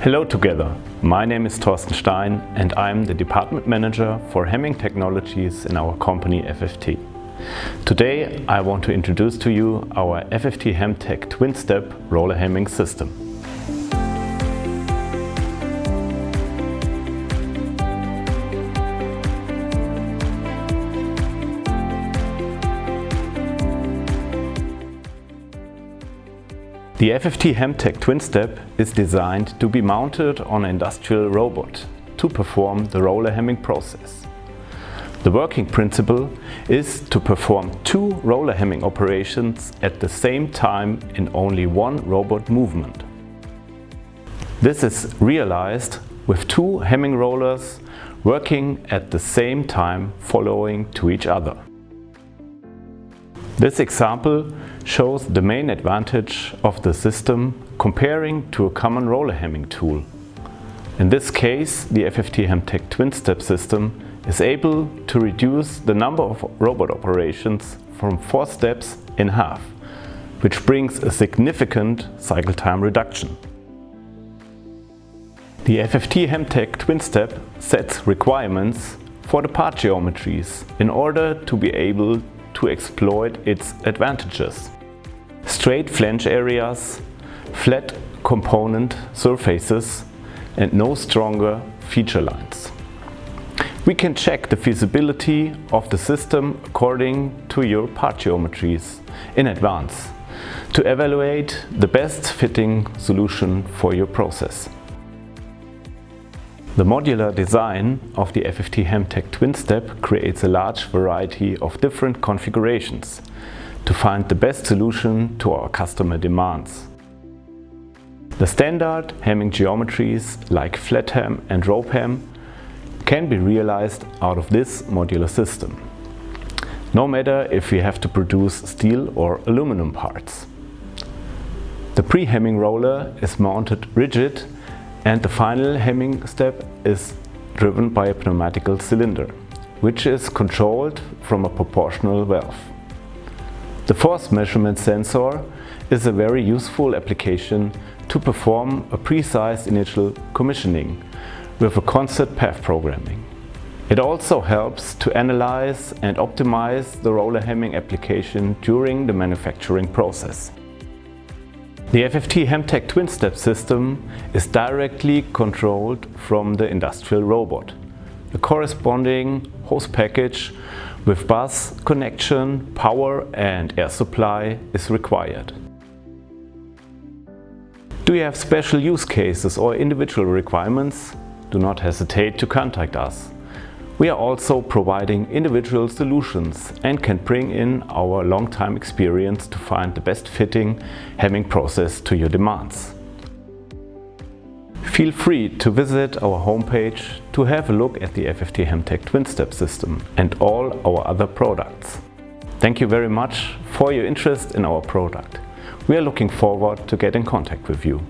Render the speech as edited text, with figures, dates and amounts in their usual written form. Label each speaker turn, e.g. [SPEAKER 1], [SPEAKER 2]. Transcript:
[SPEAKER 1] Hello together, my name is Thorsten Stein and I'm the Department Manager for Hemming Technologies in our company FFT. Today I want to introduce to you our FFThemtec Twinstep roller hemming system. The FFThemtec Twinstep is designed to be mounted on an industrial robot to perform the roller hemming process. The working principle is to perform two roller hemming operations at the same time in only one robot movement. This is realized with two hemming rollers working at the same time following to each other. This example shows the main advantage of the system comparing to a common roller hemming tool. In this case, the FFThemtec Twinstep system is able to reduce the number of robot operations from 4 steps in half, which brings a significant cycle time reduction. The FFThemtec Twinstep sets requirements for the part geometries in order to be able to exploit its advantages. Straight flange areas, flat component surfaces and no stronger feature lines. We can check the feasibility of the system according to your part geometries in advance to evaluate the best fitting solution for your process. The modular design of the FFThemtec Twinstep creates a large variety of different configurations to find the best solution to our customer demands. The standard hemming geometries like flat hem and rope hem can be realized out of this modular system, no matter if we have to produce steel or aluminum parts. The pre-hemming roller is mounted rigid and the final hemming step is driven by a pneumatical cylinder, which is controlled from a proportional valve. The force measurement sensor is a very useful application to perform a precise initial commissioning with a constant path programming. It also helps to analyze and optimize the roller hemming application during the manufacturing process. The FFThemtec Twinstep system is directly controlled from the industrial robot. The corresponding hose package with bus connection, power and air supply is required. Do you have special use cases or individual requirements? Do not hesitate to contact us. We are also providing individual solutions and can bring in our long-time experience to find the best fitting hemming process to your demands. Feel free to visit our homepage to have a look at the FFThemtec Twinstep system and all our other products. Thank you very much for your interest in our product. We are looking forward to get in contact with you.